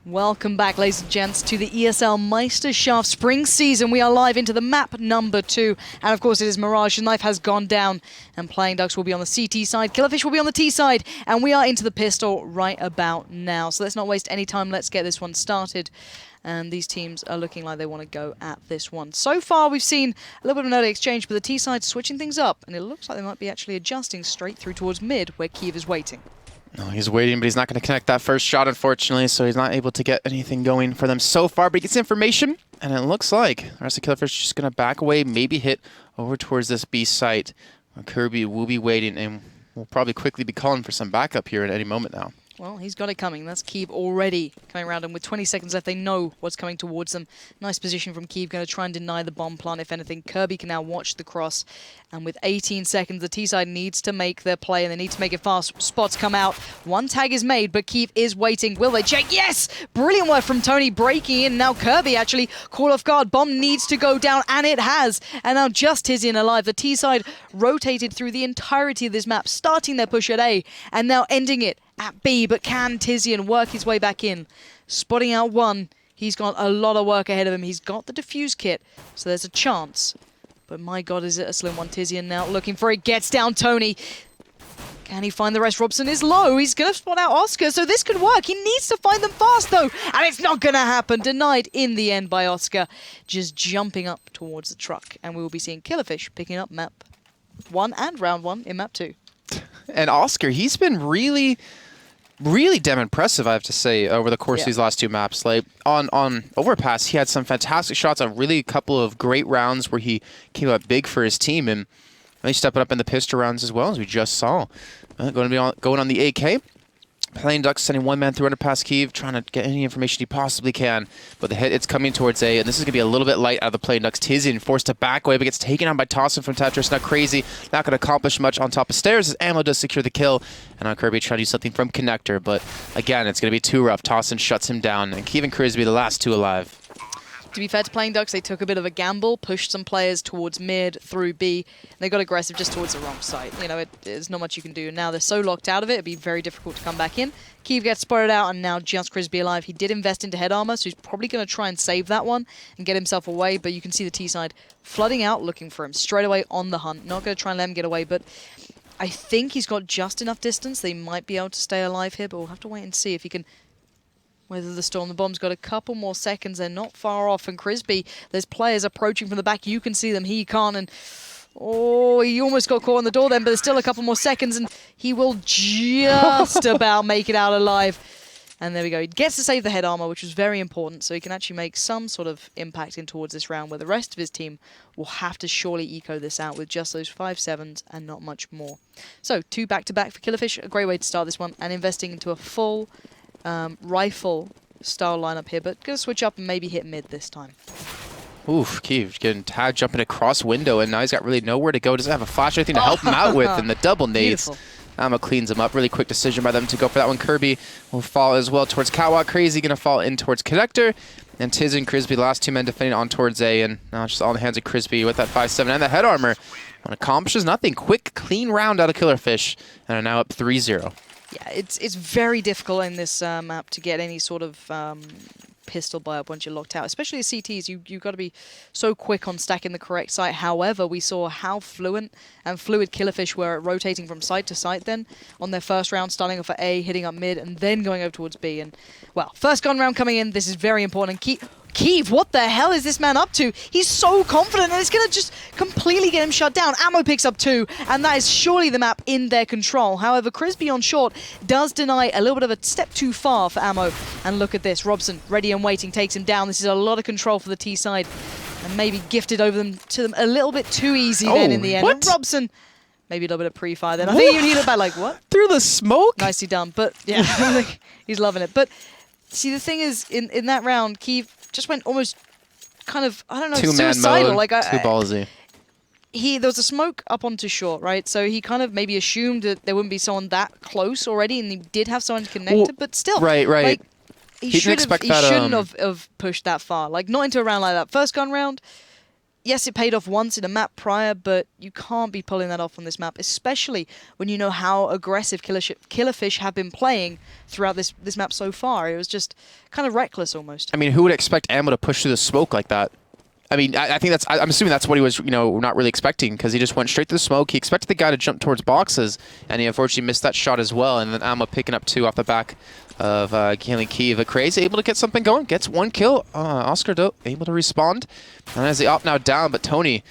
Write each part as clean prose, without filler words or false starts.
Welcome back, ladies and gents, to the ESL Meisterschaft spring season. We are live into the map number 2, and of course it is Mirage. The knife has gone down, and Playing Ducks will be on the CT side, Killerfish will be on the T side, and we are into the pistol right about now. So let's not waste any time, let's get this one started. And these teams are looking like they want to go at this one. So far we've seen a little bit of an early exchange, but the T side switching things up, and it looks like they might be actually adjusting straight through towards mid, where Kiev is waiting. No, he's waiting, but he's not going to connect that first shot, unfortunately, so he's not able to get anything going for them so far. But he gets information, and it looks like the rest of Killerfish is just going to back away, maybe hit over towards this B site. Kirby will be waiting, and will probably quickly be calling for some backup here at any moment now. Well, he's got it coming. That's Kiev already coming around, and with 20 seconds left, they know what's coming towards them. Nice position from Kiev, going to try and deny the bomb plant, if anything. Kirby can now watch the cross, and with 18 seconds, the T-side needs to make their play, and they need to make it fast. Spots come out. One tag is made, but Kiev is waiting. Will they check? Yes! Brilliant work from Tony, breaking in. Now Kirby actually caught off guard. Bomb needs to go down, and it has. And now just Tizian alive. The T-side rotated through the entirety of this map, starting their push at A, and now ending it at B, but can Tizian work his way back in? Spotting out one. He's got a lot of work ahead of him. He's got the defuse kit, so there's a chance. But my God, is it a slim one? Tizian now looking for it. Gets down Tony. Can he find the rest? Robson is low. He's going to spot out Oscar, so this could work. He needs to find them fast, though. And it's not going to happen. Denied in the end by Oscar. Just jumping up towards the truck. And we will be seeing Killerfish picking up map 1 and round 1 in map 2. And Oscar, he's been really damn impressive, I have to say, over the course of these last 2 maps. Like on Overpass, he had some fantastic shots on really a couple of great rounds where he came up big for his team, and he stepped up in the pistol rounds as well, as we just saw. Going on the AK. Playing Ducks sending one man through underpass Kiev, trying to get any information he possibly can. But the hit, it's coming towards A, and this is going to be a little bit light out of the Playing Ducks. Tizian forced to back away, but gets taken on by Tossin from Tetris. Not crazy, not going to accomplish much on top of stairs as Ammo does secure the kill. And on Kirby trying to do something from Connector, but again, it's going to be too rough. Tossin shuts him down, and Kiev and Crisby the last 2 alive. To be fair to Playing Ducks, they took a bit of a gamble, pushed some players towards mid, through B, and they got aggressive just towards the wrong side. You know, there's not much you can do. Now they're so locked out of it, it'd be very difficult to come back in. Kiev gets spotted out, and now just Crisby alive. He did invest into head armor, so he's probably going to try and save that one and get himself away, but you can see the T side flooding out, looking for him, straight away on the hunt. Not going to try and let him get away, but I think he's got just enough distance. They might be able to stay alive here, but we'll have to wait and see if he can weather the storm. The bomb's got a couple more seconds. They're not far off. And Crisby, there's players approaching from the back. You can see them. He can't. And oh, he almost got caught on the door then, but there's still a couple more seconds, and he will just about make it out alive. And there we go. He gets to save the head armor, which was very important, so he can actually make some sort of impact in towards this round, where the rest of his team will have to surely eco this out with just those 5-7s and not much more. So 2 back-to-back for Killerfish. A great way to start this one, and investing into a full rifle style lineup here, but gonna switch up and maybe hit mid this time. Oof, Kiev getting tagged, jumping across window, and now he's got really nowhere to go. Doesn't have a flash or anything to help him out with, and the double nades. Amma cleans him up. Really quick decision by them to go for that one. Kirby will fall as well towards Catwalk. Crazy gonna fall in towards Connector, and Tiz and Crisby, the last 2 men defending on towards A, and now just all in the hands of Crisby with that 5-7 and the head armor. One accomplishes nothing. Quick, clean round out of Killerfish, and are now up 3-0. Yeah, it's very difficult in this map to get any sort of pistol buy up once you're locked out, especially as CTs. You've got to be so quick on stacking the correct site. However, we saw how fluid Killerfish were at rotating from site to site then on their first round, starting off at A, hitting up mid, and then going over towards B. And, well, first gun round coming in. This is very important. Kiev, what the hell is this man up to? He's so confident, and it's going to just completely get him shut down. Ammo picks up 2, and that is surely the map in their control. However, Crisby on short does deny a little bit of a step too far for Ammo. And look at this. Robson, ready and waiting, takes him down. This is a lot of control for the T side, and maybe gifted over to them a little bit too easy then in the end. And Robson, maybe a little bit of pre-fire then. I think he looked back like, what? Through the smoke? Nicely done. But, yeah, he's loving it. But, see, the thing is, in that round, Kiev just went almost kind of, I don't know, suicidal. Mode, too ballsy. There was a smoke up onto short, right? So he kind of maybe assumed that there wouldn't be someone that close already, and he did have someone connected, but still. Right. Like, he shouldn't have pushed that far. Like, not into a round like that. First gun round, yes, it paid off once in a map prior, but you can't be pulling that off on this map, especially when you know how aggressive Killerfish have been playing throughout this map so far. It was just kind of reckless almost. I mean, who would expect Ammo to push through the smoke like that? I mean, I think I'm assuming that's what he was, not really expecting, because he just went straight to the smoke. He expected the guy to jump towards boxes, and he unfortunately missed that shot as well. And then Ammo picking up 2 off the back of Killing Kiev. Crazy able to get something going, gets 1 kill. Oscar though able to respond, and as the op now down, but Tony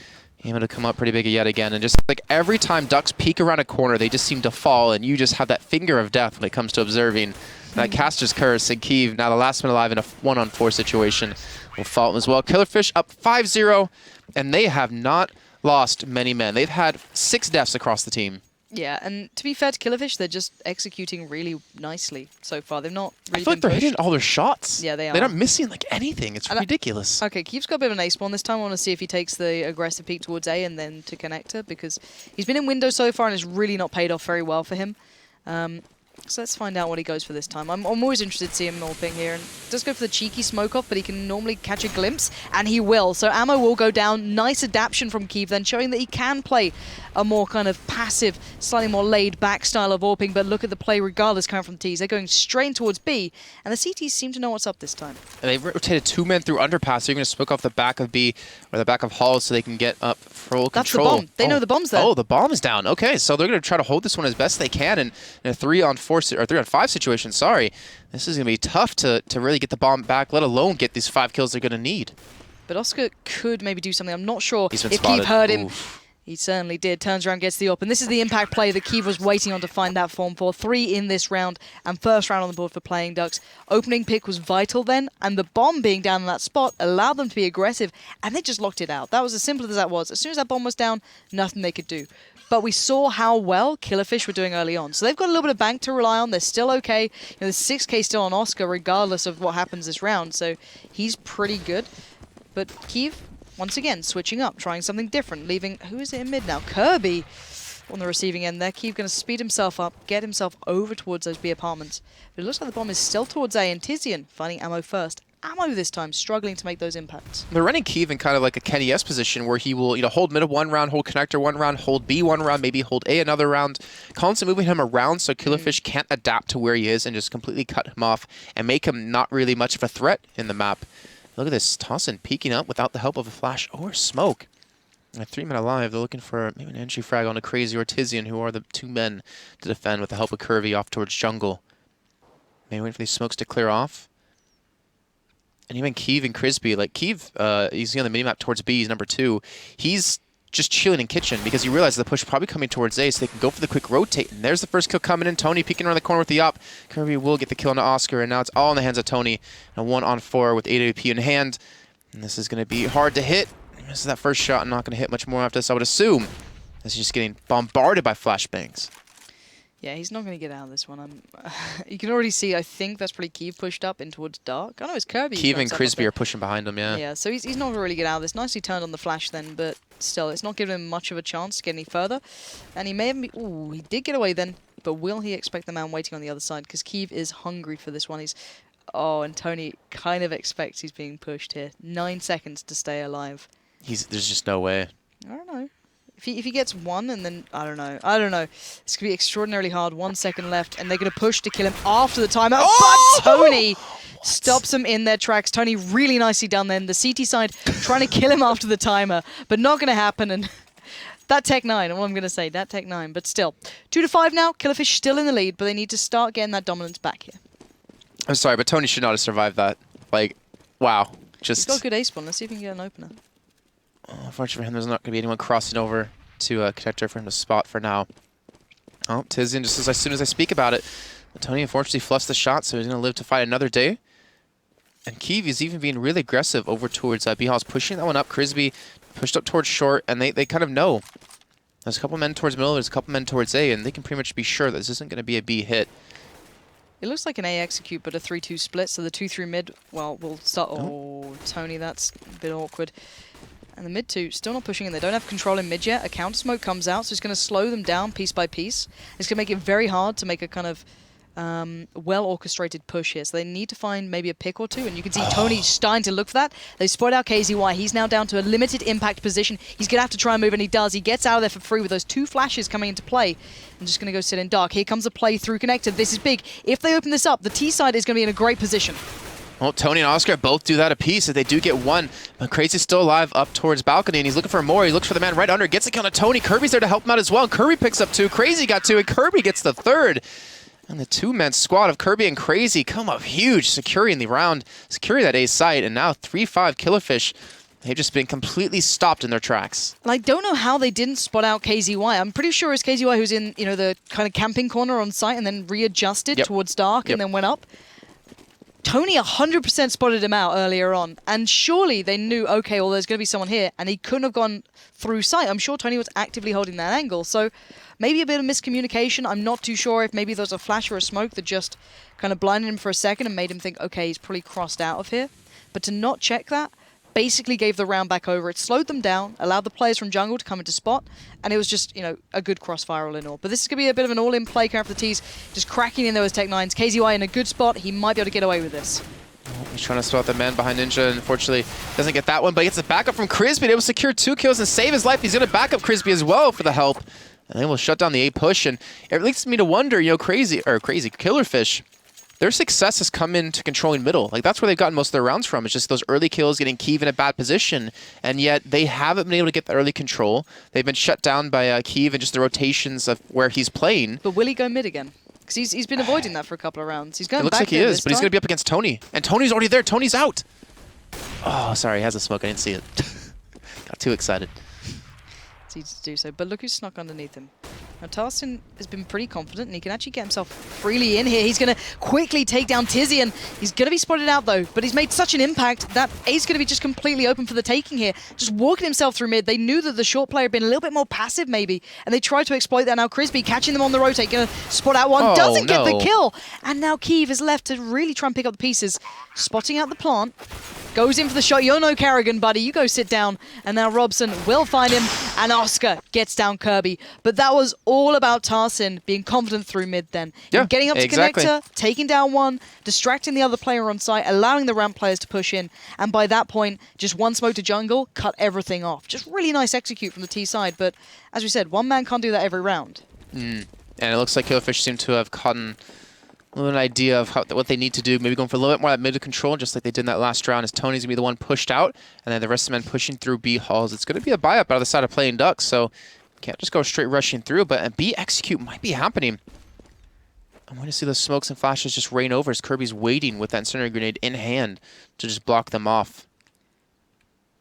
able to come up pretty big yet again. And just like every time Ducks peek around a corner, they just seem to fall, and you just have that finger of death when it comes to observing. That caster's curse, and Kiev, now the last man alive in a 1-on-4 situation, will fall him as well. Killerfish up 5-0, and they have not lost many men. They've had 6 deaths across the team. Yeah, and to be fair to Killerfish, they're just executing really nicely so far. They've not really I feel like they're hitting all their shots. Yeah, they are. They're not missing like anything. It's ridiculous. Okay, Kiev's got a bit of an ace spawn this time. I want to see if he takes the aggressive peek towards A and then to connector, because he's been in window so far and it's really not paid off very well for him. So let's find out what he goes for this time. I'm always interested to see him AWPing here. And does go for the cheeky smoke off, but he can normally catch a glimpse, and he will. So Ammo will go down. Nice adaptation from Kiev then, showing that he can play a more kind of passive, slightly more laid-back style of AWPing, but look at the play regardless coming from the T's. They're going straight towards B, and the CTs seem to know what's up this time. And they've rotated 2 men through underpass, so you're going to smoke off the back of B or the back of Hall so they can get up full control. That's the bomb. They know the bomb's there. Oh, the bomb is down. Okay, so they're going to try to hold this one as best they can, and in a 3-on-4 or 3-on-5 situation, sorry. This is going to be tough to really get the bomb back, let alone get these 5 kills they're going to need. But Oscar could maybe do something. I'm not sure if spotted. Kiev heard him. Oof. He certainly did. Turns around, gets the AWP. And this is the impact play that Kiev was waiting on to find that form for. 3 in this round, and first round on the board for Playing Ducks. Opening pick was vital then, and the bomb being down in that spot allowed them to be aggressive, and they just locked it out. That was as simple as that was. As soon as that bomb was down, nothing they could do. But we saw how well Killerfish were doing early on. So they've got a little bit of bank to rely on. They're still okay. There's 6k still on Oscar regardless of what happens this round. So he's pretty good. But Kiev, once again, switching up, trying something different, leaving... Who is it in mid now? Kirby on the receiving end there. Kiev going to speed himself up, get himself over towards those B apartments. But it looks like the bomb is still towards A, and Tizian finding Ammo first. Ammo this time, struggling to make those impacts. They're running Kiev in kind of like a Kenny S position where he will, hold mid 1 round, hold connector 1 round, hold B 1 round, maybe hold A another round. Constantly moving him around so Killerfish can't adapt to where he is and just completely cut him off and make him not really much of a threat in the map. Look at this, Tossin peeking up without the help of a flash or smoke. And 3 men alive, they're looking for maybe an entry frag on a Crazy or Tizian, who are the 2 men to defend with the help of Curvy off towards jungle. Maybe waiting for these smokes to clear off. And even Kiev and Crisby, like Kiev, he's on the minimap towards B, he's number 2. He's just chilling in kitchen because he realizes the push probably coming towards A, so they can go for the quick rotate. And there's the first kill coming in. Tony peeking around the corner with the op. Kirby will get the kill into Oscar, and now it's all in the hands of Tony. A 1-on-4 with 8 AP in hand. And this is going to be hard to hit. He misses that first shot and not going to hit much more after this, I would assume. As he's just getting bombarded by flashbangs. Yeah, he's not going to get out of this one. You can already see, I think that's probably Kiev pushed up in towards Dark. I know it's Kirby. Kiev and Crisby are pushing behind him, yeah. Yeah, so he's not going to really get out of this. Nicely turned on the flash then, but still, it's not giving him much of a chance to get any further. And he may have... Ooh, he did get away then, but will he expect the man waiting on the other side? Because Kiev is hungry for this one. He's... Oh, and Tony kind of expects he's being pushed here. 9 seconds to stay alive. There's just no way. I don't know. If he gets 1 and then, I don't know. It's going to be extraordinarily hard. 1 second left, and they're going to push to kill him after the timeout. Oh! But Tony stops them in their tracks. Tony really nicely done then. The CT side trying to kill him after the timer, but not going to happen. And that Tech 9, all I'm going to say, that Tech 9. But still, 2-5 now. Killerfish still in the lead, but they need to start getting that dominance back here. I'm sorry, but Tony should not have survived that. Like, wow. He's got a good ace spawn. Let's see if we can get an opener. Unfortunately for him, there's not going to be anyone crossing over to connector for him to spot for now. Oh, Tizian, just as soon as I speak about it, Tony unfortunately fluffs the shot, so he's going to live to fight another day. And Kiev is even being really aggressive over towards B-Hall's pushing that one up. Crisby pushed up towards short, and they kind of know. There's a couple men towards middle, there's a couple men towards A, and they can pretty much be sure that this isn't going to be a B hit. It looks like an A execute, but a 3-2 split, so the 2-3 mid, well, we'll start... Oh, Tony, that's a bit awkward. And the mid 2 still not pushing in. They don't have control in mid yet. A counter smoke comes out, so it's going to slow them down piece by piece. It's going to make it very hard to make a kind of well-orchestrated push here. So they need to find maybe a pick or two, and you can see Tony starting to look for that. They spot out KZY. He's now down to a limited impact position. He's going to have to try and move, and he does. He gets out of there for free with those 2 flashes coming into play. I'm just going to go sit in dark. Here comes a play through connected. This is big. If they open this up, the T side is going to be in a great position. Well, Tony and Oscar both do that apiece. If they do get one, but Crazy's still alive up towards balcony, and he's looking for more. He looks for the man right under. Gets the kill on Tony. Kirby's there to help him out as well. Kirby picks up 2. Crazy got 2, and Kirby gets the 3rd. And the 2-man squad of Kirby and Crazy come up huge, securing the round, securing that A site, and now 3-5 Killerfish. They've just been completely stopped in their tracks. And I don't know how they didn't spot out KZY. I'm pretty sure it's KZY who's in, the kind of camping corner on site and then readjusted towards dark and then went up. Tony 100% spotted him out earlier on, and surely they knew, okay, well, there's going to be someone here, and he couldn't have gone through sight. I'm sure Tony was actively holding that angle, so maybe a bit of miscommunication. I'm not too sure if maybe there was a flash or a smoke that just kind of blinded him for a second and made him think, okay, he's probably crossed out of here. But to not check that basically gave the round back over. It slowed them down, allowed the players from jungle to come into spot, and it was just, a good crossfire all in all. But this is going to be a bit of an all-in play coming for the T's, just cracking in those Tech 9s. KZY in a good spot. He might be able to get away with this. He's trying to spot the man behind Ninja, and unfortunately doesn't get that one, but he gets a backup from Crisby. Able to secure 2 kills and save his life. He's going to back up Crisby as well for the help, and then we'll shut down the A push. And it leads me to wonder, Crazy Killerfish, their success has come into controlling middle. Like, that's where they've gotten most of their rounds from. It's just those early kills, getting Kiev in a bad position, and yet they haven't been able to get the early control. They've been shut down by Kiev and just the rotations of where he's playing. But will he go mid again? Because he's been avoiding that for a couple of rounds. He's going back. It looks like he is, but he's going to be up against Tony. And Tony's already there. Tony's out. Oh, sorry. He has a smoke. I didn't see it. Got too excited. It's easy to do so. But look who's snuck underneath him. Now, Tarsin has been pretty confident, and he can actually get himself freely in here. He's going to quickly take down Tizian. He's going to be spotted out, though, but he's made such an impact that A's going to be just completely open for the taking here. Just walking himself through mid. They knew that the short player had been a little bit more passive, maybe, and they tried to exploit that. Now, Crisby catching them on the rotate, going to spot out one, doesn't get the kill. And now Kiev is left to really try and pick up the pieces. Spotting out the plant. Goes in for the shot. You're no Carrigan, buddy. You go sit down. And now Robson will find him. And Oscar gets down Kirby. But that was all about Tarsin being confident through mid then. Yeah, getting up to connector, taking down one, distracting the other player on site, allowing the ramp players to push in. And by that point, just one smoke to jungle, cut everything off. Just really nice execute from the T side. But as we said, one man can't do that every round. And it looks like Killerfish seem to have gotten a little idea of what they need to do. Maybe going for a little bit more of that mid control, just like they did in that last round, as Tony's going to be the one pushed out, and then the rest of the men pushing through B halls. It's going to be a buy-up out of the side of playing Ducks, so can't just go straight rushing through, but a B execute might be happening. I'm going to see those smokes and flashes just rain over as Kirby's waiting with that incendiary grenade in hand to just block them off.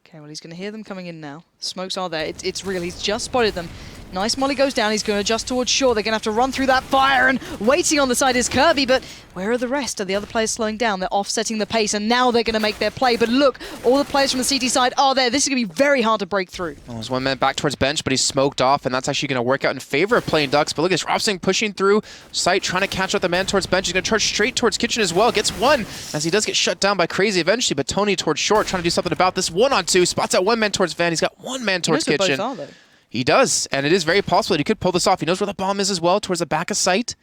Okay, well, he's going to hear them coming in now. Smokes are there. It's real. He's just spotted them. Nice molly goes down. He's going to adjust towards shore. They're going to have to run through that fire, and waiting on the side is Kirby, but where are the rest? Are the other players slowing down? They're offsetting the pace, and now they're going to make their play. But look, all the players from the CT side are there. This is going to be very hard to break through. Well, there's one man back towards bench, but he's smoked off, and that's actually going to work out in favor of playing Ducks. But look at this, Robson pushing through sight, trying to catch up the man towards bench. He's going to charge straight towards kitchen as well. Gets one, as he does get shut down by Crazy eventually, but Tony towards short, trying to do something about this. 1-on-2, spots out one man towards Van. He's got one man towards kitchen. Both are, though. He does, and it is very possible that he could pull this off. He knows where the bomb is as well, towards the back of sight.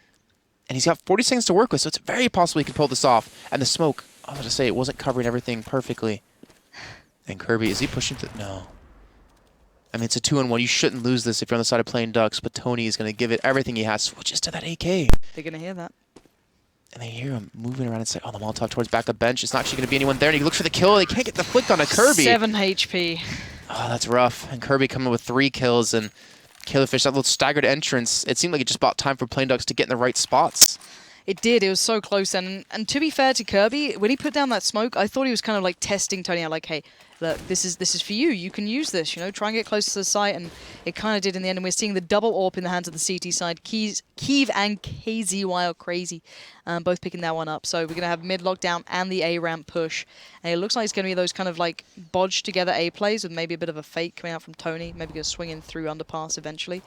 And he's got 40 seconds to work with, so it's very possible he could pull this off. And the smoke, I was going to say, it wasn't covering everything perfectly. And Kirby, is he pushing through? No. I mean, it's a 2-on-1. You shouldn't lose this if you're on the side of playing Ducks, but Tony is going to give it everything he has. Switches to that AK. They're going to hear that. And they hear him moving around and say, oh, the Molotov towards back of bench. It's not actually going to be anyone there. And he looks for the kill. They can't get the flick on a Kirby. 7 HP. Oh, that's rough. And Kirby coming with 3 kills, and Killerfish, that little staggered entrance, it seemed like it just bought time for playing Ducks to get in the right spots. It did. It was so close. And to be fair to Kirby, when he put down that smoke, I thought he was kind of like testing Tony out, like, hey, look, this is for you. You can use this, try and get close to the site. And it kind of did in the end. And we're seeing the double AWP in the hands of the CT side. Kiev and KZY are crazy, both picking that one up. So we're going to have mid lockdown and the A ramp push. And it looks like it's going to be those kind of like bodged together A plays with maybe a bit of a fake coming out from Tony. Maybe going to swing in through underpass eventually.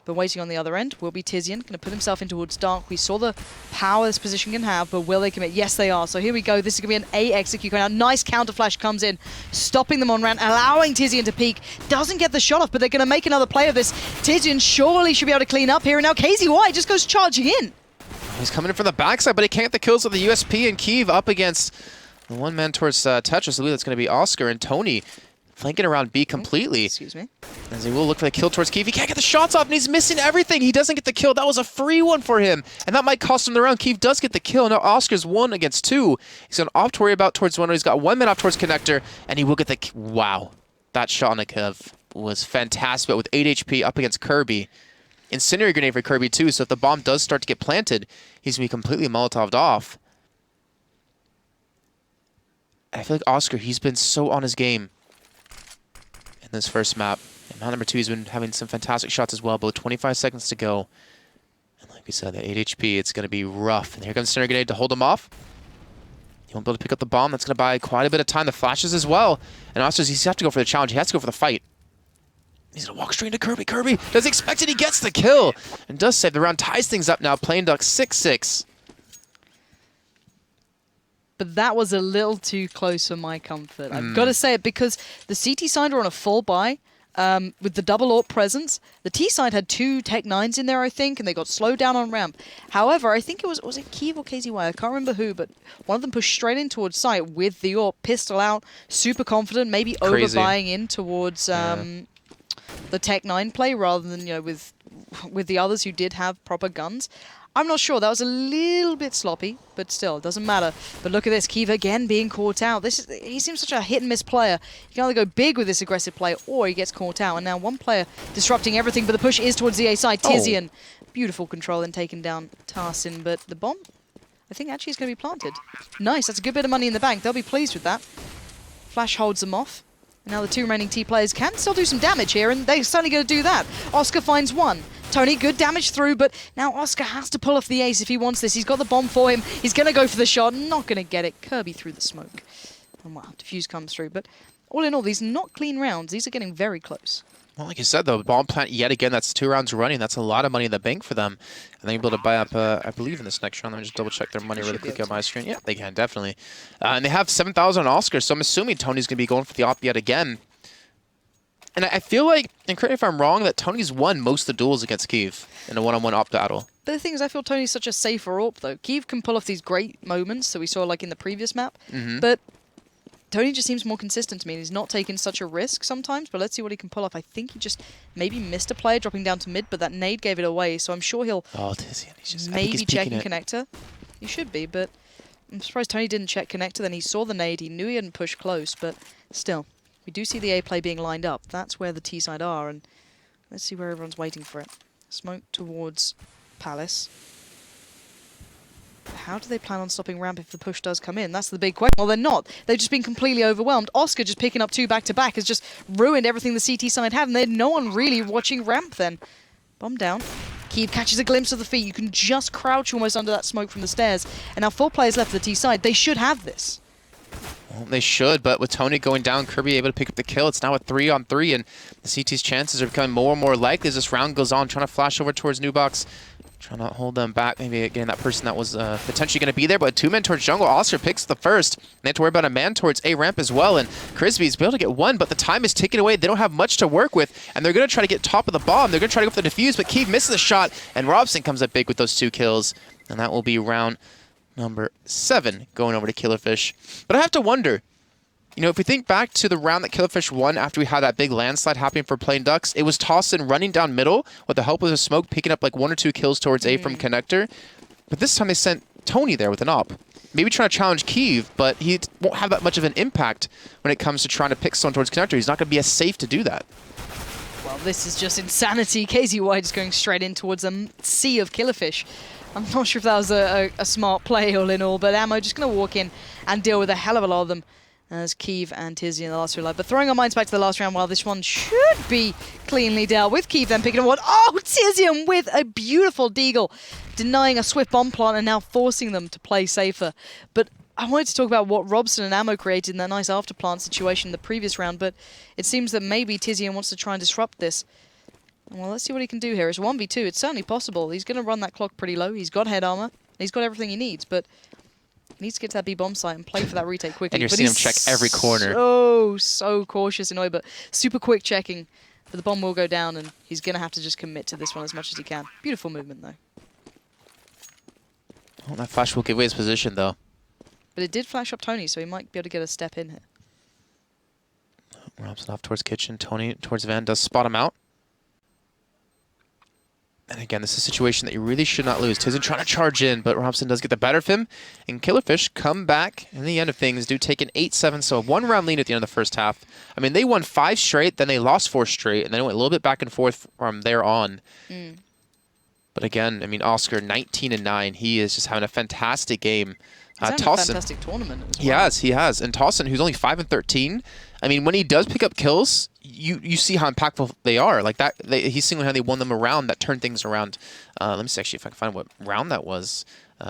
But waiting on the other end will be Tizian, going to put himself in towards dark. We saw the power this position can have, but will they commit? Yes, they are. So here we go. This is going to be an A execute going out. Nice counter flash comes in, stopping them on ramp, allowing Tizian to peek. Doesn't get the shot off, but they're going to make another play of this. Tizian surely should be able to clean up here, and now KZY just goes charging in. He's coming in from the backside, but he can't get the kills with the USP, and Kiev up against the one man towards Tetris. I believe that's going to be Oscar, and Tony flanking around B completely. Excuse me. As he will look for the kill towards Kiev. He can't get the shots off, and he's missing everything. He doesn't get the kill. That was a free one for him, and that might cost him the round. Kiev does get the kill. Now Oscar's 1 against 2. He's going to opt to worry about towards one. He's got 1 man off towards Connector, and he will get the... Wow. That shot on the Kiev was fantastic, but with 8 HP up against Kirby. Incendiary grenade for Kirby too, so if the bomb does start to get planted, he's going to be completely Molotoved off. I feel like Oscar, he's been so on his game in this first map. And map number 2, he's been having some fantastic shots as well, but with 25 seconds to go. And like we said, that 8 HP, it's going to be rough. And here comes Incendiary grenade to hold him off. He won't be able to pick up the bomb. That's going to buy quite a bit of time. The flashes as well. And Oscar's, he's have to go for the challenge. He has to go for the fight. He's going to walk straight into Kirby. Kirby does expect it. He gets the kill and does save the round. Ties things up now. Plain Duck 6-6. But that was a little too close for my comfort. I've got to say it, because the CT side were on a full buy with the double AWP presence. The T side had 2 Tech 9s in there, I think, and they got slowed down on ramp. However, I think it was it Kiev or KZY? I can't remember who, but one of them pushed straight in towards site with the AWP, pistol out, super confident, maybe overbuying in towards... the Tech 9 play rather than, you know, with the others who did have proper guns. I'm not sure. That was a little bit sloppy, but still, it doesn't matter. But look at this. Kiev again being caught out. He seems such a hit-and-miss player. You can either go big with this aggressive play, or he gets caught out. And now one player disrupting everything, but the push is towards the A side. Tizian. Beautiful control and taking down Tarsin, but the bomb, I think actually is going to be planted. Nice. That's a good bit of money in the bank. They'll be pleased with that. Flash holds them off. Now the 2 remaining T players can still do some damage here, and they're certainly going to do that. Oscar finds 1. Tony, good damage through, but now Oscar has to pull off the ace if he wants this. He's got the bomb for him. He's going to go for the shot. Not going to get it. Kirby through the smoke. And wow, defuse comes through. But all in all, these are not clean rounds. These are getting very close. Well, like you said, though, bomb plant yet again. That's 2 rounds running. That's a lot of money in the bank for them. And they're able to buy up, I believe, in this next round. Let me just double-check their money really quick on my screen. Yeah, they can, definitely. And they have 7,000 on Oscar, so I'm assuming Tony's going to be going for the op yet again. And I feel like, and correct me if I'm wrong, that Tony's won most of the duels against Kiev in a one-on-one op battle. But the thing is, I feel Tony's such a safer AWP, though. Kiev can pull off these great moments that we saw like in the previous map, but Tony just seems more consistent to me. He's not taking such a risk sometimes, but let's see what he can pull off. I think he just maybe missed a player dropping down to mid, but that nade gave it away, so I'm sure he'll maybe check connector. He should be, but I'm surprised Tony didn't check connector. Then he saw the nade. He knew he hadn't pushed close, but still. We do see the A play being lined up. That's where the T side are, and let's see where everyone's waiting for it. Smoke towards Palace. How do they plan on stopping ramp if the push does come in? That's the big question. Well, they're not. They've just been completely overwhelmed. Oscar just picking up 2 back-to-back has just ruined everything the CT side had, and there's no one really watching ramp then. Bomb down. Kiev catches a glimpse of the feet. You can just crouch almost under that smoke from the stairs. And now 4 players left for the T side. They should have this. Well, they should, but with Tony going down, Kirby able to pick up the kill. It's now a 3-on-3, and the CT's chances are becoming more and more likely as this round goes on. Trying to flash over towards Nubox, trying to hold them back, maybe getting that person that was potentially going to be there, but 2 men towards jungle. Oscar picks the first. They have to worry about a man towards A ramp as well, and Crisby's able to get 1, but the time is ticking away. They don't have much to work with, and they're going to try to get top of the bomb. They're going to try to go for the defuse, but Kiev misses the shot, and Robson comes up big with those 2 kills, and that will be round number 7 going over to Killerfish. But I have to wonder, you know, if we think back to the round that Killerfish won after we had that big landslide happening for Plain Ducks, it was Tossin running down middle with the help of the smoke, picking up like 1 or 2 kills towards A from Connector. But this time they sent Tony there with an op. Maybe trying to challenge Kiev, but he won't have that much of an impact when it comes to trying to pick someone towards Connector. He's not going to be as safe to do that. Well, this is just insanity. KZY just going straight in towards a sea of Killerfish. I'm not sure if that was a smart play all in all, but Ammo just going to walk in and deal with a hell of a lot of them as Kiev and Tizzy in the last 2 alive. But throwing our minds back to the last round, while this one should be cleanly dealt with, Kiev then picking up one. Oh, Tizian with a beautiful deagle, denying a swift bomb plant and now forcing them to play safer. But I wanted to talk about what Robson and Ammo created in that nice after-plant situation in the previous round, but it seems that maybe Tizian wants to try and disrupt this. Well, let's see what he can do here. It's 1v2. It's certainly possible. He's going to run that clock pretty low. He's got head armor. He's got everything he needs, but he needs to get to that B-bomb site and play for that retake quickly. And you're but seeing him check every corner. So cautious in a way, but super quick checking. But the bomb will go down, and he's going to have to just commit to this one as much as he can. Beautiful movement, though. Well, that flash will give away his position, though. But it did flash up Tony, so he might be able to get a step in here. Robson off towards Kitchen. Tony towards Van does spot him out. And again, this is a situation that you really should not lose. Tizen trying to charge in, but Robson does get the better of him. And Killerfish come back in the end of things, do take an 8-7, so a one-round lead at the end of the first half. I mean, they won 5 straight, then they lost 4 straight, and then it went a little bit back and forth from there on. But again, I mean, Oscar, 19-9. He is just having a fantastic game. He's having a fantastic tournament as well. He has. And Tossin, who's only 5-13, I mean, when he does pick up kills, you see how impactful they are. Like that, he single-handedly won them a round that turned things around. Let me see actually if I can find what round that was.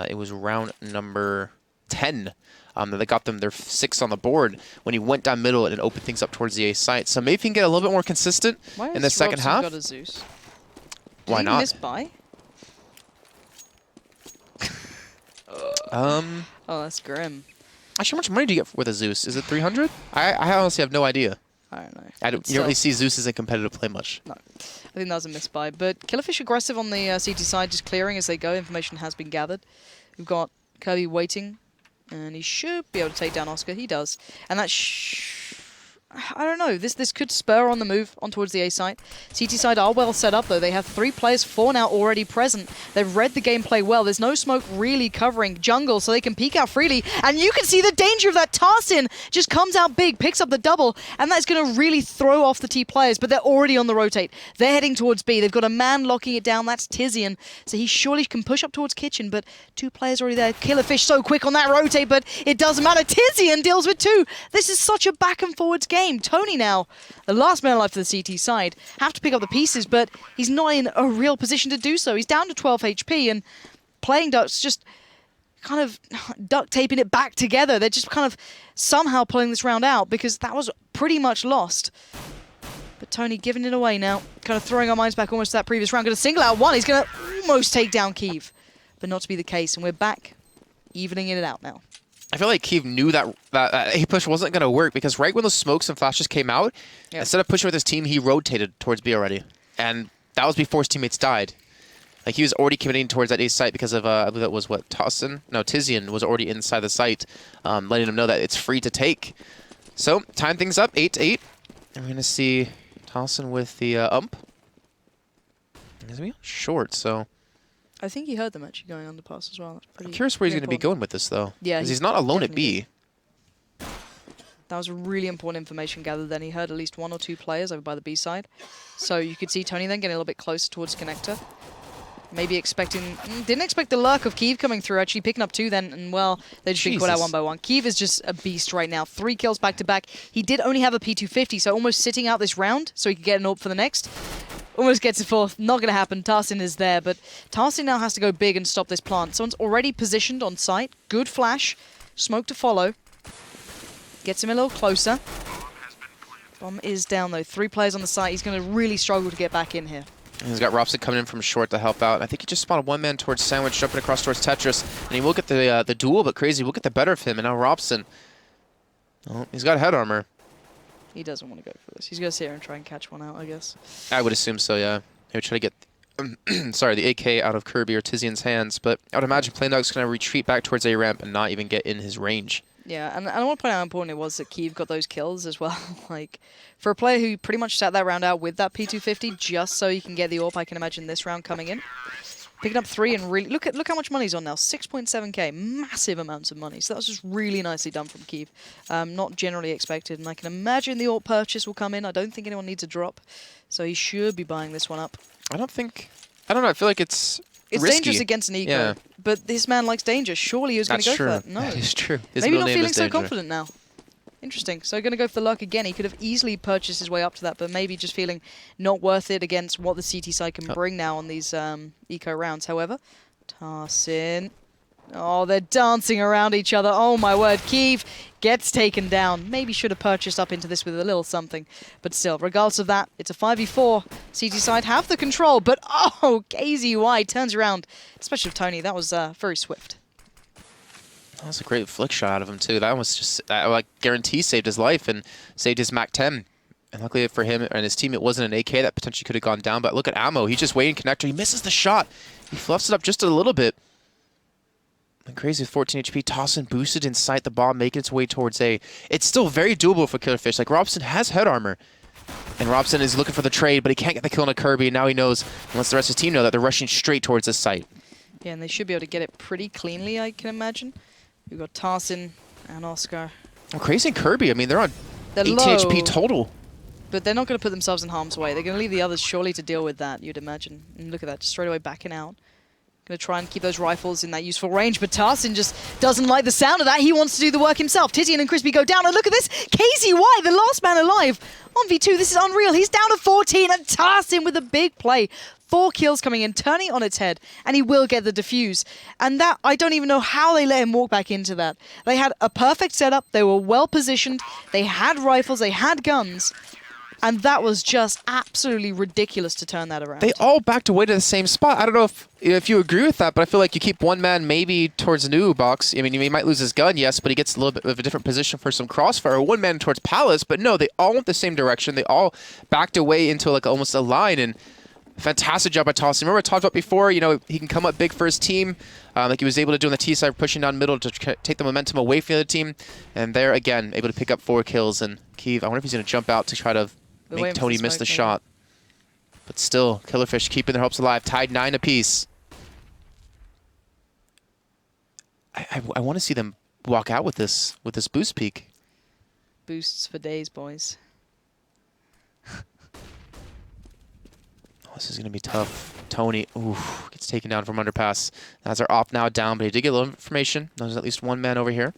It was round number 10. That they got them their 6 on the board when he went down middle and opened things up towards the A site. So maybe if he can get a little bit more consistent in the second half. Got a Zeus? Why not? Miss buy? Oh, that's grim. Actually, how much money do you get with a Zeus? Is it 300? I honestly have no idea. I don't know. You don't really see Zeus as a competitive play much. No. I think that was a misbuy. But Killerfish aggressive on the CT side, just clearing as they go. Information has been gathered. We've got Kirby waiting, and he should be able to take down Oscar. He does. And that I don't know. This could spur on the move on towards the A site. CT side are well set up, though. They have 3 players, 4 now already present. They've read the gameplay well. There's no smoke really covering jungle, so they can peek out freely. And you can see the danger of that. Tarsin just comes out big, picks up the double, and that's going to really throw off the T players, but they're already on the rotate. They're heading towards B. They've got a man locking it down. That's Tizian, so he surely can push up towards Kitchen, but 2 players already there. Killerfish so quick on that rotate, but it doesn't matter. Tizian deals with 2. This is such a back and forwards game. Tony now, the last man alive for the CT side, have to pick up the pieces, but he's not in a real position to do so. He's down to 12 HP, and Playing Ducks just kind of duct taping it back together. They're just kind of somehow pulling this round out because that was pretty much lost. But Tony giving it away now, kind of throwing our minds back almost to that previous round. Going to single out one. He's going to almost take down Kiev, but not to be the case, and we're back, evening it out now. I feel like Kiev knew that A push wasn't going to work because right when those smokes and flashes came out, instead of pushing with his team, he rotated towards B already. And that was before his teammates died. Like, he was already committing towards that A site because of, I believe that was what, Tizian was already inside the site, letting him know that it's free to take. So, time things up, 8-8. And we're going to see Tossin with the ump. He's going to be short, so... I think he heard them actually going underpass as well. I'm curious where he's going to be going with this, though. Yeah, because he's not alone at B. That was really important information gathered then. He heard at least 1 or 2 players over by the B side. So you could see Tony then getting a little bit closer towards connector. Maybe expecting... didn't expect the lurk of Kiev coming through, actually picking up 2 then, and well, they just been caught out 1 by 1. Kiev is just a beast right now. 3 kills back to back. He did only have a P250, so almost sitting out this round so he could get an AWP for the next. Almost gets it 4th. Not going to happen. Tarsin is there, but Tarsin now has to go big and stop this plant. Someone's already positioned on site. Good flash. Smoke to follow. Gets him a little closer. Bomb is down, though. 3 players on the site. He's going to really struggle to get back in here. And he's got Robson coming in from short to help out. I think he just spotted 1 man towards Sandwich, jumping across towards Tetris. And he will get the duel, but Crazy will get the better of him. And now Robson, oh, he's got head armor. He doesn't want to go for this. He's going to sit here and try and catch one out, I guess. I would assume so, yeah. He would try to get, sorry, the AK out of Kirby or Tizian's hands. But I would imagine Playdog's going to retreat back towards A ramp and not even get in his range. Yeah, and I want to point out how important it was that Kiev got those kills as well. Like, for a player who pretty much sat that round out with that P250 just so you can get the AWP, I can imagine this round coming in. Picking up 3 and really... Look how much money he's on now. 6.7k. Massive amounts of money. So that was just really nicely done from Kiev. Not generally expected. And I can imagine the AWP purchase will come in. I don't think anyone needs a drop. So he should be buying this one up. I don't know. I feel like it's risky. Dangerous against an eco. Yeah. But this man likes danger. Surely he was going to go for that. No. That is true. Maybe not feeling so confident now. Interesting. So going to go for the luck again. He could have easily purchased his way up to that, but maybe just feeling not worth it against what the CT side can bring now on these eco rounds. However, Tarsin. Oh, they're dancing around each other. Oh, my word. Kiev gets taken down. Maybe should have purchased up into this with a little something. But still, regardless of that, it's a 5v4. CT side have the control, but oh, KZY turns around. Especially with Tony. That was very swift. That was a great flick shot out of him, too. That was just, like, guarantee saved his life and saved his MAC-10. And luckily for him and his team, it wasn't an AK that potentially could have gone down. But look at Ammo. He's just waiting connector. He misses the shot. He fluffs it up just a little bit. And Crazy with 14 HP. Tossin boosted inside the bomb, making its way towards A. It's still very doable for Killerfish. Like, Robson has head armor. And Robson is looking for the trade, but he can't get the kill on a Kirby. And now he knows, unless the rest of his team know, that they're rushing straight towards this site. Yeah, and they should be able to get it pretty cleanly, I can imagine. We've got Tossin and Oscar. Well, Crazy and Kirby, I mean, they're on 18 low, HP total. But they're not going to put themselves in harm's way. They're going to leave the others surely to deal with that, you'd imagine. And look at that, just straight away backing out. Going to try and keep those rifles in that useful range, but Tarsin just doesn't like the sound of that. He wants to do the work himself. Titian and Crispy go down, and look at this. KZY, the last man alive. 1v2, this is unreal. He's down to 14, and Tarsin with a big play. 4 kills coming in, turning on its head, and he will get the defuse. And that, I don't even know how they let him walk back into that. They had a perfect setup. They were well positioned. They had rifles. They had guns. And that was just absolutely ridiculous to turn that around. They all backed away to the same spot. I don't know if you agree with that, but I feel like you keep one man maybe towards the new box. I mean, he might lose his gun, yes, but he gets a little bit of a different position for some crossfire. Or one man towards Palace, but no, they all went the same direction. They all backed away into like almost a line, and fantastic job by Tossin. Remember I talked about before, you know, he can come up big for his team, like he was able to do on the T side, pushing down middle to take the momentum away from the other team. And there, again, able to pick up 4 kills. And Keeve, I wonder if he's going to jump out to try to make Tony miss the shot. But still, Killerfish keeping their hopes alive, tied 9 apiece. I want to see them walk out with this boost peak. Boosts for days, boys. This is going to be tough. Tony, oof, gets taken down from underpass. That's our op now down, but he did get a little information. There's at least one man over here.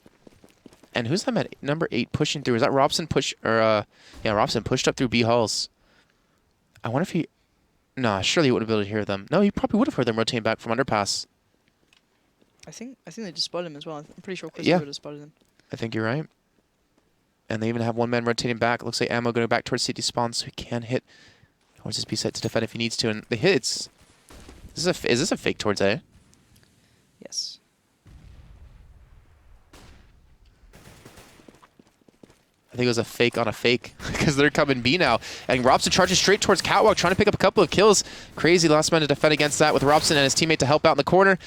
And who's that man? Number 8 pushing through. Is that Robson push or yeah, Robson pushed up through B halls. I wonder if he nah, surely he wouldn't be able to hear them. No, he probably would have heard them rotating back from underpass. I think they just spotted him as well. I'm pretty sure Chris yeah. would have spotted him. I think you're right. And they even have one man rotating back. It looks like ammo going back towards city spawn, so he can hit towards his B site to defend if he needs to. And the hits. Is this a fake towards A? Yes. I think it was a fake on a fake because they're coming B now. And Robson charges straight towards Catwalk, trying to pick up a couple of kills. Crazy last man to defend against that with Robson and his teammate to help out in the corner.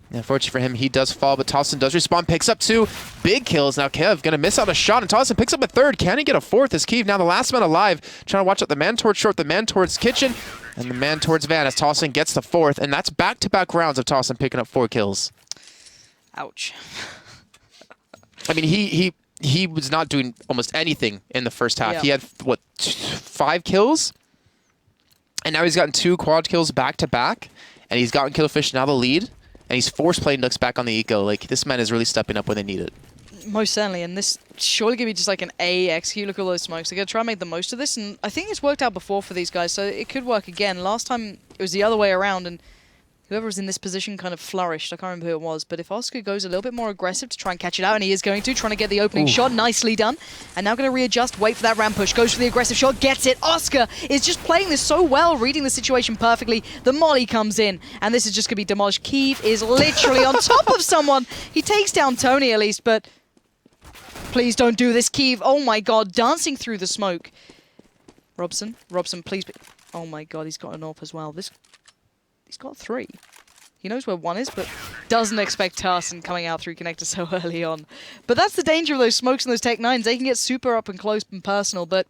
And unfortunately for him, he does fall, but Tossin does respawn, picks up 2 big kills. Now Kev going to miss out a shot, and Tossin picks up a 3rd. Can he get a 4th? As Kev now the last man alive, trying to watch out the man towards short, the man towards kitchen, and the man towards van as Tossin gets the 4th. And that's back-to-back rounds of Tossin picking up 4 kills. Ouch. I mean, he was not doing almost anything in the first half. Yeah. He had, what, 5 kills? And now he's gotten 2 quad kills back-to-back, and he's gotten Killerfish now the lead, and he's forced playing Ducks back on the eco. Like, this man is really stepping up when they need it. Most certainly, and this surely going to be just like an A execute. Look at all those smokes. They're going to try and make the most of this, and I think it's worked out before for these guys, so it could work again. Last time, it was the other way around, and whoever was in this position kind of flourished. I can't remember who it was, but if Oscar goes a little bit more aggressive to try and catch it out, and he is going to, trying to get the opening shot, nicely done. And now going to readjust, wait for that ramp push, goes for the aggressive shot, gets it. Oscar is just playing this so well, reading the situation perfectly. The molly comes in, and this is just going to be demolished. Keeve is literally on top of someone. He takes down Tony at least, but please don't do this, Keeve. Oh my god, dancing through the smoke. Robson, please. Oh my god, he's got an AWP as well. He's got 3. He knows where 1 is, but doesn't expect Tarsin coming out through connector so early on. But that's the danger of those smokes and those Tech 9s. They can get super up and close and personal, but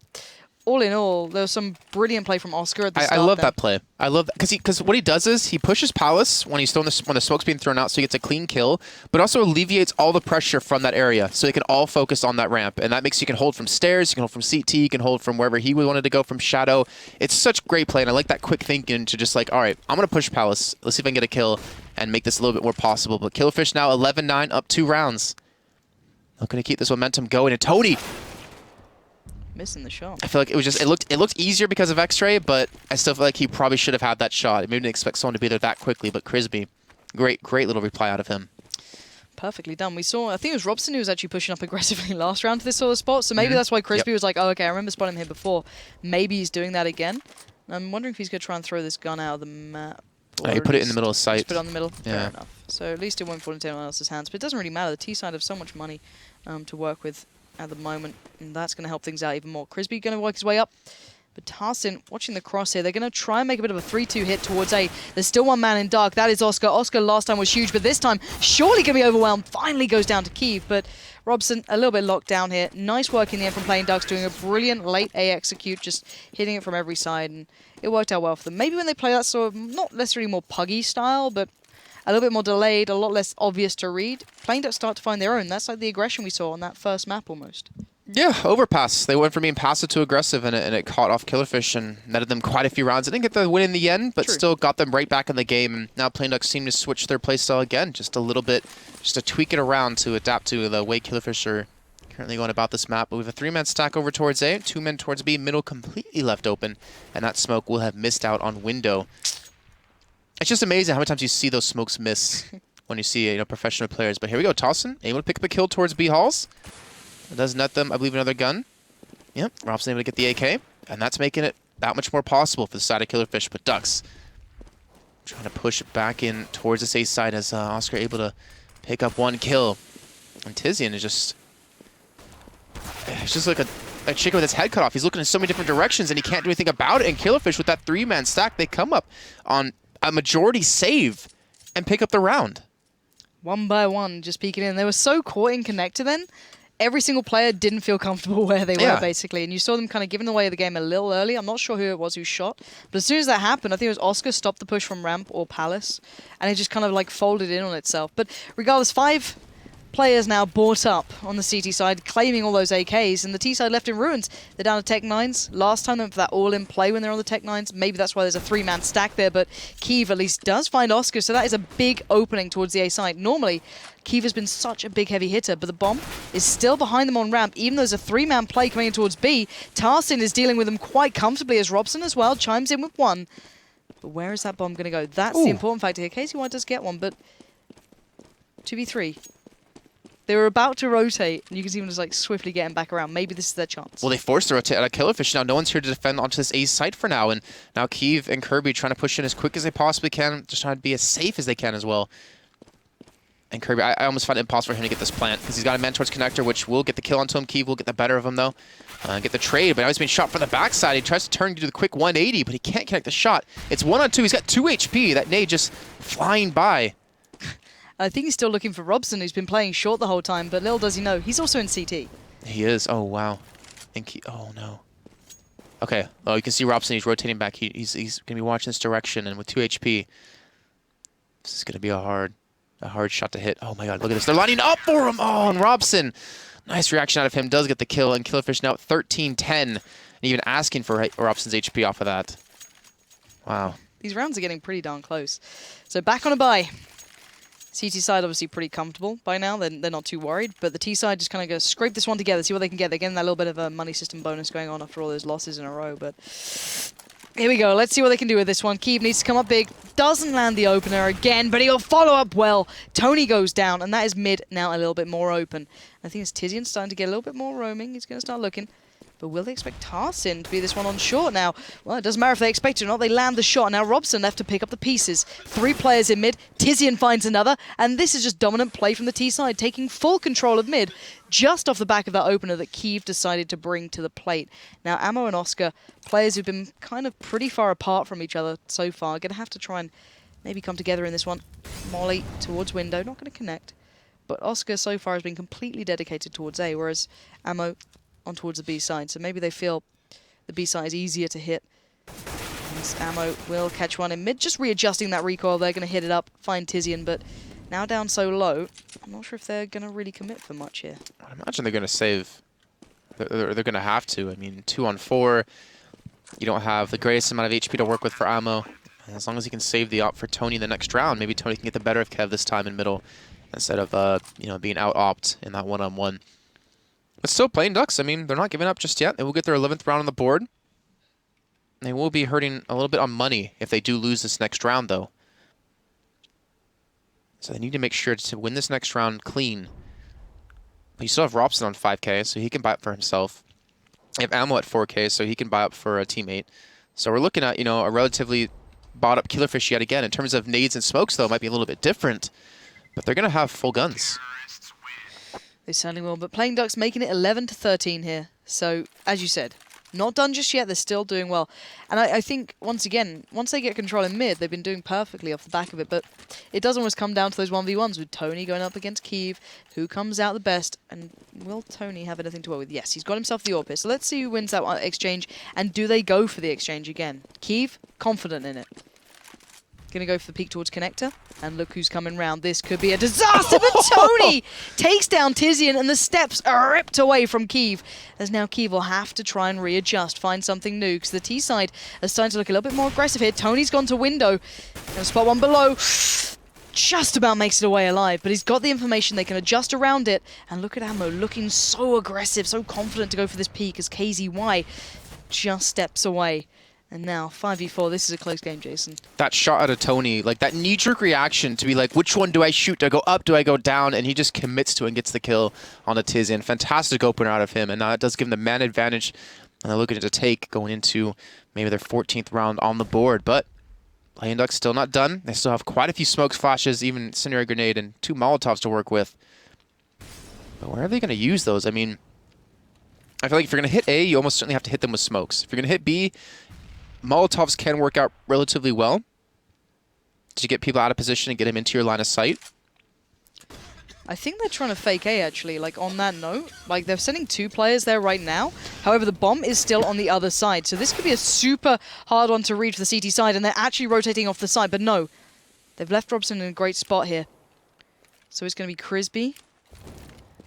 all in all, there was some brilliant play from Oscar at the start. I love that play. I love that because what he does is he pushes Palace when he's when the smoke's being thrown out, so he gets a clean kill, but also alleviates all the pressure from that area, so they can all focus on that ramp, and that makes you can hold from stairs, you can hold from CT, you can hold from wherever he wanted to go from Shadow. It's such great play, and I like that quick thinking to just like, all right, I'm gonna push Palace. Let's see if I can get a kill and make this a little bit more possible. But Killerfish now 11-9, up 2 rounds. Looking to keep this momentum going, and Tony. Missing the shot. I feel like it was just it looked easier because of X-Ray, but I still feel like he probably should have had that shot. Maybe didn't expect someone to be there that quickly, but Crisby, great little reply out of him. Perfectly done. We saw, I think it was Robson who was actually pushing up aggressively last round to this sort of spot, so maybe that's why Crisby was like, oh, okay, I remember spotting him here before. Maybe he's doing that again. I'm wondering if he's going to try and throw this gun out of the map. He put it in the middle of sight. Just put it on the middle. Yeah. Fair enough. So at least it won't fall into anyone else's hands, but it doesn't really matter. The T side have so much money to work with at the moment, and that's going to help things out even more. Crisby going to work his way up, But Tarsin, watching the cross here, they're going to try and make a bit of a 3-2 hit towards A. There's still one man in dark. That is Oscar. Oscar last time was huge, but this time surely going to be overwhelmed. Finally goes down to Kiev, but Robson a little bit locked down here. Nice work in the end from Playing Ducks, doing a brilliant late A execute, just hitting it from every side, and it worked out well for them. Maybe when they play that sort of, not necessarily more puggy style, but a little bit more delayed, a lot less obvious to read, Playing Ducks start to find their own. That's like the aggression we saw on that first map almost. Yeah, overpass. They went from being passive to aggressive, and it caught off Killerfish and netted them quite a few rounds. They didn't get the win in the end, but still got them right back in the game. And now Playing Ducks seem to switch their playstyle again, just a little bit, just to tweak it around to adapt to the way Killerfish are currently going about this map. But we have a 3-man stack over towards A, 2 men towards B, middle completely left open, and that smoke will have missed out on window. It's just amazing how many times you see those smokes miss when you see professional players. But here we go, Tossin able to pick up a kill towards B halls. It does net them, I believe, another gun. Yep, Robson able to get the AK, and that's making it that much more possible for the side of Killerfish. But Ducks trying to push it back in towards this A side as Oscar able to pick up 1 kill. And Tizian is just... It's just like a chicken with his head cut off. He's looking in so many different directions, and he can't do anything about it. And Killerfish, with that 3-man stack, they come up on a majority save and pick up the round. One by one, just peeking in. They were so caught in connector then. Every single player didn't feel comfortable where they were, basically. And you saw them kind of giving away the game a little early. I'm not sure who it was who shot. But as soon as that happened, I think it was Oscar stopped the push from ramp or Palace. And it just kind of like folded in on itself. But regardless, 5 players now bought up on the CT side, claiming all those AKs, and the T side left in ruins. They're down to Tech 9s. Last time they went for that all-in play when they're on the Tech 9s. Maybe that's why there's a 3-man stack there, but Kiev at least does find Oscar, so that is a big opening towards the A side. Normally, Kiev has been such a big heavy hitter, but the bomb is still behind them on ramp, even though there's a 3-man play coming in towards B. Tarsin is dealing with them quite comfortably as Robson as well chimes in with 1. But where is that bomb going to go? That's the important factor here. Casey White does get one, but 2v3. They were about to rotate, and you can see them just like swiftly getting back around. Maybe this is their chance. Well, they forced to rotate out of Killerfish. Now no one's here to defend onto this A site for now, and now Kiev and Kirby trying to push in as quick as they possibly can, just trying to be as safe as they can as well. And Kirby, I almost find it impossible for him to get this plant, because he's got a man towards connector, which will get the kill onto him. Kiev will get the better of him, though. Get the trade, but now he's being shot from the backside. He tries to turn to do the quick 180, but he can't connect the shot. It's 1-on-2. He's got 2 HP. That nade just flying by. I think he's still looking for Robson, who's been playing short the whole time, but little does he know, he's also in CT. He is. Oh, wow. Oh, no. Okay. Oh, you can see Robson. He's rotating back. He's going to be watching this direction, and with 2 HP, this is going to be a hard shot to hit. Oh, my God. Look at this. They're lining up for him. Oh, and Robson. Nice reaction out of him. Does get the kill, and Killerfish now at 13-10, and even asking for Robson's HP off of that. Wow. These rounds are getting pretty darn close. So back on a bye. CT side obviously pretty comfortable by now. They're not too worried. But the T side just kind of go scrape this one together, see what they can get. They're getting that little bit of a money system bonus going on after all those losses in a row. But here we go. Let's see what they can do with this one. Kiev needs to come up big. Doesn't land the opener again, but he'll follow up well. Tony goes down, and that is mid now a little bit more open. I think it's Tizian starting to get a little bit more roaming. He's going to start looking. But will they expect Tarsin to be this one on short now? Well, it doesn't matter if they expect it or not. They land the shot. Now Robson left to pick up the pieces. 3 players in mid. Tizian finds another. And this is just dominant play from the T side, taking full control of mid just off the back of that opener that Kiev decided to bring to the plate. Now Ammo and Oscar, players who've been kind of pretty far apart from each other so far, are going to have to try and maybe come together in this one. Molly towards window. Not going to connect. But Oscar so far has been completely dedicated towards A, whereas Ammo on towards the B side, so maybe they feel the B side is easier to hit. And Ammo will catch one in mid, just readjusting that recoil. They're going to hit it up, find Tizian, but now down so low, I'm not sure if they're going to really commit for much here. I imagine they're going to save. They're going to have to. I mean, 2-on-4, you don't have the greatest amount of HP to work with for Ammo. And as long as he can save the op for Tony in the next round, maybe Tony can get the better of Kev this time in middle instead of being out-opt in that 1-on-1. But still, Playing Ducks, I mean, they're not giving up just yet. They will get their 11th round on the board. They will be hurting a little bit on money if they do lose this next round, though. So they need to make sure to win this next round clean. But you still have Robson on 5K, so he can buy up for himself. You have Ammo at 4K, so he can buy up for a teammate. So we're looking at, a relatively bought-up Killerfish yet again. In terms of nades and smokes, though, it might be a little bit different. But they're going to have full guns. They certainly will, but Playing Ducks making it 11-13 here. So, as you said, Not done just yet. They're still doing well. And I think, once again, once they get control in mid, they've been doing perfectly off the back of it. But it does almost come down to those 1v1s with Tony going up against Kiev. Who comes out the best? And will Tony have anything to work with? Yes, he's got himself the AWP. So let's see who wins that exchange. And do they go for the exchange again? Kiev, confident in it. Going to go for the peek towards Connector. And look who's coming round. This could be a disaster, but Tony takes down Tizian, and the steps are ripped away from Kiev. As now Kiev will have to try and readjust, find something new, because the T side is starting to look a little bit more aggressive here. Tony's gone to window. Going to spot one below. Just about makes it away alive, but he's got the information. They can adjust around it. And look at Ammo looking so aggressive, so confident to go for this peek as KZY just steps away. And now, 5v4, this is a close game, Jason. That shot out of Tony, like that knee-jerk reaction to be like, which one do I shoot? Do I go up? Do I go down? And he just commits to it and gets the kill on a Tizian. Fantastic opener out of him, and now it does give him the man advantage. And they're looking to take going into maybe their 14th round on the board. But Playing Ducks still not done. They still have quite a few smokes, flashes, even incendiary grenade, and 2 Molotovs to work with. But where are they going to use those? I mean, I feel like if you're going to hit A, you almost certainly have to hit them with smokes. If you're going to hit B, Molotovs can work out relatively well to get people out of position and get them into your line of sight. I think they're trying to fake A, actually, like, on that note. Like, they're sending 2 players there right now. However, the bomb is still on the other side. So this could be a super hard one to read for the CT side, and they're actually rotating off the side. But no, they've left Robson in a great spot here. So it's going to be Crisby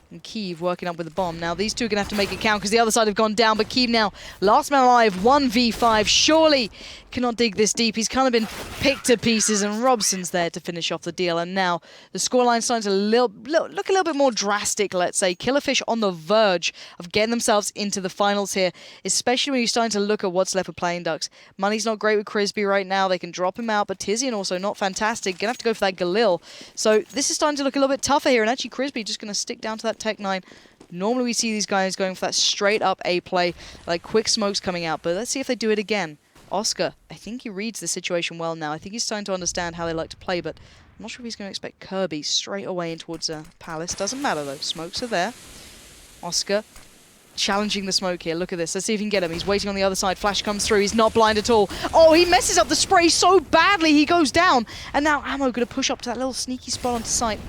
and Kiev working up with the bomb. Now, these two are going to have to make it count because the other side have gone down. But Kiev now, last man alive, 1v5. Surely cannot dig this deep. He's kind of been picked to pieces, and Robson's there to finish off the deal. And now the scoreline's starting to look a little bit more drastic, let's say. Killerfish on the verge of getting themselves into the finals here, especially when you're starting to look at what's left for Playing Ducks. Money's not great with Crisby right now. They can drop him out, but Tizian also not fantastic. Gonna have to go for that Galil. So this is starting to look a little bit tougher here, and actually Crisby just gonna stick down to that Tech 9. Normally we see these guys going for that straight up A play, like quick smokes coming out, but let's see if they do it again. Oscar, I think he reads the situation well now. I think he's starting to understand how they like to play, but I'm not sure if he's going to expect Kirby straight away in towards Palace. Doesn't matter though, smokes are there. Oscar challenging the smoke here. Look at this. Let's see if he can get him. He's waiting on the other side. Flash comes through. He's not blind at all. Oh, he messes up the spray so badly. He goes down. And now Ammo going to push up to that little sneaky spot onto site.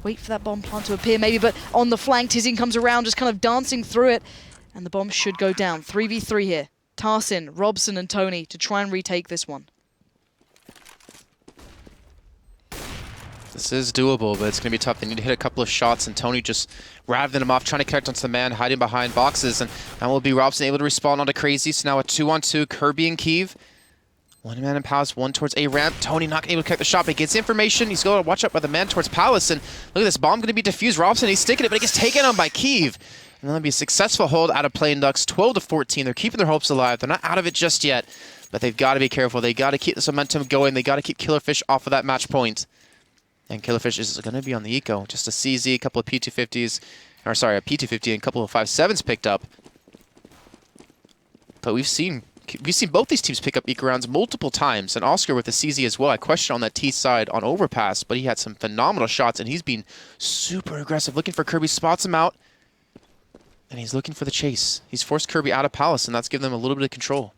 Wait for that bomb plant to appear maybe, but on the flank, Tizian comes around, just kind of dancing through it. And the bomb should go down. 3v3 here. Tarsin, Robson, and Tony to try and retake this one. This is doable, but it's going to be tough. They need to hit a couple of shots, and Tony just raving him off, trying to connect onto the man, hiding behind boxes. And that will be Robson able to respawn onto Crazy. So now a 2-on-2, Kirby and Kiev. One man in Palace, one towards A ramp. Tony not able to connect the shot, but he gets the information. He's going to watch out by the man towards Palace. And look at this bomb going to be defused. Robson, he's sticking it, but it gets taken on by Kiev. And that'll be a successful hold out of Playing Ducks, 12-14. They're keeping their hopes alive. They're not out of it just yet, but they've got to be careful. They got to keep this momentum going. They got to keep Killerfish off of that match point. And Killerfish is going to be on the eco. Just a CZ, a couple of P250s, or sorry, a P250 and a couple of 5.7s picked up. But we've seen both these teams pick up eco rounds multiple times, and Oscar with the CZ as well. I question on that T side on overpass, but he had some phenomenal shots, and he's been super aggressive, looking for Kirby, spots him out, and he's looking for the chase. He's forced Kirby out of Palace, and that's given them a little bit of control.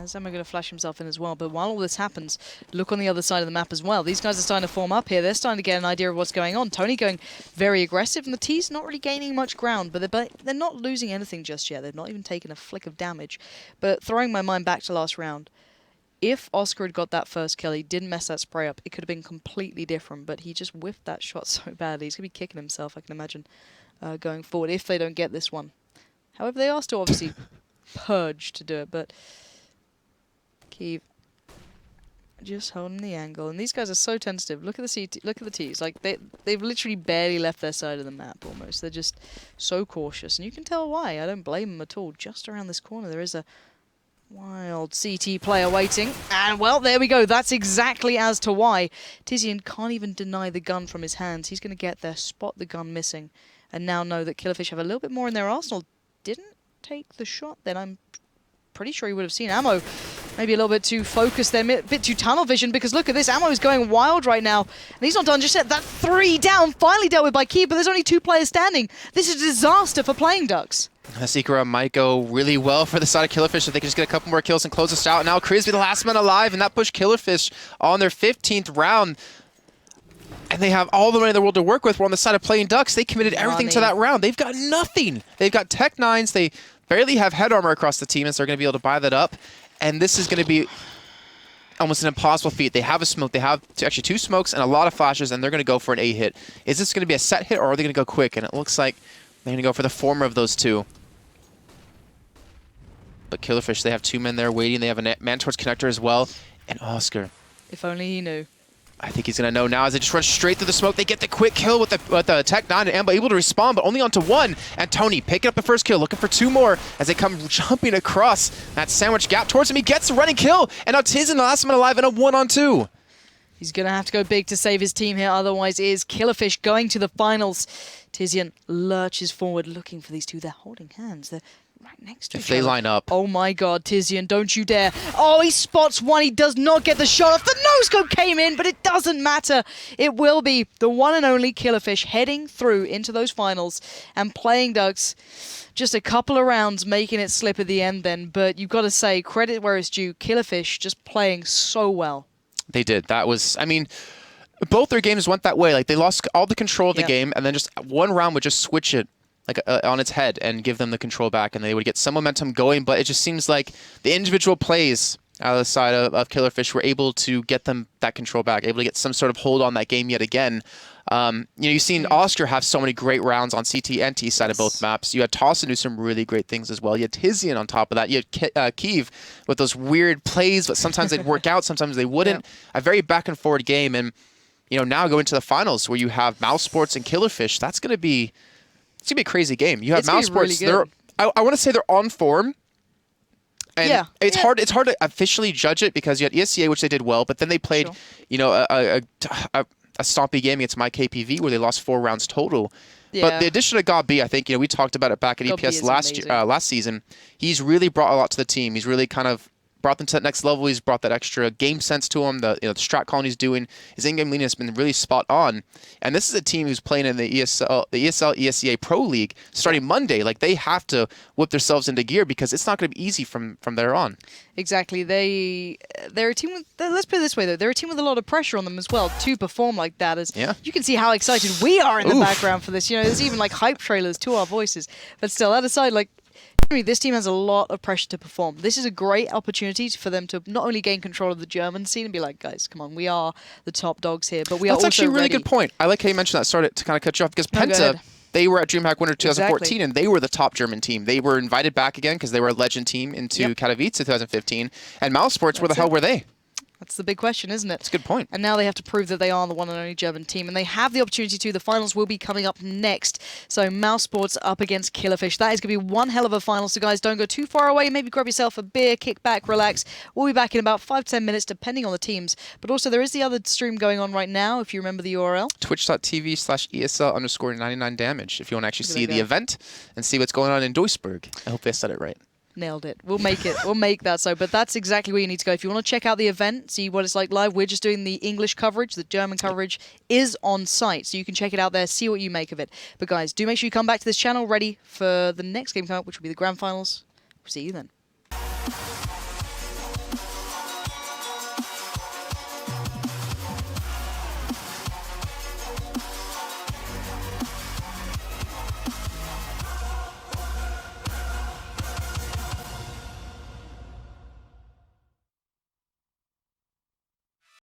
Zema going to flash himself in as well, but while all this happens, look on the other side of the map as well. These guys are starting to form up here. They're starting to get an idea of what's going on. Tony going very aggressive, and the T's not really gaining much ground, but they're not losing anything just yet. They've not even taken a flick of damage. But throwing my mind back to last round, if Oscar had got that first kill, he didn't mess that spray up, it could have been completely different, but he just whiffed that shot so badly. He's going to be kicking himself, I can imagine, going forward, if they don't get this one. However, they are still obviously purged to do it, but Kiev just holding the angle, and these guys are so tentative. Look at the CT, look at the T's. Like they've literally barely left their side of the map almost. They're just so cautious, and you can tell why. I don't blame them at all. Just around this corner, there is a wild CT player waiting, and well, there we go. That's exactly as to why Tizian can't even deny the gun from his hands. He's going to get there, spot the gun missing, and now know that Killerfish have a little bit more in their arsenal. Didn't take the shot, then I'm pretty sure he would have seen Ammo. Maybe a little bit too focused there, a bit too tunnel vision, because look at this, Ammo is going wild right now. And he's not done just yet. That 3 down, finally dealt with by Kiev, but there's only 2 players standing. This is a disaster for Playing Ducks. Sekiro might go really well for the side of Killerfish if they can just get a couple more kills and close this out. Now Kriz be the last man alive, and that pushed Killerfish on their 15th round. And they have all the money in the world to work with. We're on the side of Playing Ducks. They committed everything to that round. They've got nothing. They've got Tech 9s. They barely have head armor across the team, and so they're going to be able to buy that up. And this is going to be almost an impossible feat. They have a smoke. They have actually 2 smokes and a lot of flashes, and they're going to go for an A hit. Is this going to be a set hit, or are they going to go quick? And it looks like they're going to go for the former of those 2. But Killerfish, they have 2 men there waiting. They have a man towards connector as well. And Oscar. If only he knew. I think he's going to know now as they just run straight through the smoke. They get the quick kill with the Tech 9 and Amba able to respawn, but only onto 1. And Tony picking up the first kill, looking for 2 more as they come jumping across that sandwich gap towards him. He gets the running kill, and now Tizian, the last man alive, in a 1-on-2. He's going to have to go big to save his team here, otherwise it is Killerfish going to the finals. Tizian lurches forward looking for these 2. They're holding hands. They're right next to each other. If they line up. Oh my god, Tizian, don't you dare. Oh, he spots 1. He does not get the shot off. The no-scope came in, but it doesn't matter. It will be the one and only Killerfish heading through into those finals, and Playing Ducks just a couple of rounds making it slip at the end then. But you've got to say, credit where it's due. Killerfish just playing so well. They did. That was, I mean, both their games went that way. Like, they lost all the control of the game, and then just one round would just switch it like on its head and give them the control back, and they would get some momentum going. But it just seems like the individual plays out of the side of Killerfish were able to get them that control back, able to get some sort of hold on that game yet again. You've seen Oscar have so many great rounds on CT and T side of both maps. You had Tossin do some really great things as well. You had Tizian on top of that. You had Kiev with those weird plays, but sometimes they'd work out, sometimes they wouldn't. A very back and forward game, and now going to the finals where you have Mouse Sports and Killerfish. It's gonna be a crazy game. You have Mouse Sports. Really I want to say they're on form. And it's hard to officially judge it because you had ESCA, which they did well, but then they played, a stompy game against my KPV where they lost 4 rounds total. Yeah. But the addition of God B, I think, we talked about it back at EPS last season. He's really brought a lot to the team. He's really kind of brought them to that next level. He's brought that extra game sense to him. The strat calling he's doing, his in-game leading has been really spot on. And this is a team who's playing in the ESL ESCA Pro League starting Monday. Like, they have to whip themselves into gear because it's not going to be easy from there on. Exactly. They're a team with, let's put it this way though, they're a team with a lot of pressure on them as well to perform like that. As you can see how excited we are in the background for this. There's even like hype trailers to our voices. But still, that aside, like, this team has a lot of pressure to perform. This is a great opportunity for them to not only gain control of the German scene and be like, guys, come on, we are the top dogs here, but we are also That's actually a really good point. I like how you mentioned that. Sorry to kind of cut you off because Penta, they were at DreamHack Winter 2014, and they were the top German team. They were invited back again because they were a legend team into Katowice 2015. And Mouse Sports, where the hell were they? That's the big question, isn't it? That's a good point. And now they have to prove that they are the one and only German team, and they have the opportunity to. The finals will be coming up next. So Mouse Sports up against Killerfish. That is going to be one hell of a final. So guys, don't go too far away. Maybe grab yourself a beer, kick back, relax. We'll be back in about 5 to 10 minutes, depending on the teams. But also, there is the other stream going on right now, if you remember the URL. Twitch.tv/ESL_99damage, if you want to actually see the event and see what's going on in Duisburg. I hope I said it right. Nailed it. We'll make it. We'll make that so. But that's exactly where you need to go. If you want to check out the event, see what it's like live, we're just doing the English coverage. The German coverage is on site. So you can check it out there, see what you make of it. But guys, do make sure you come back to this channel ready for the next game coming up, which will be the grand finals. We'll see you then.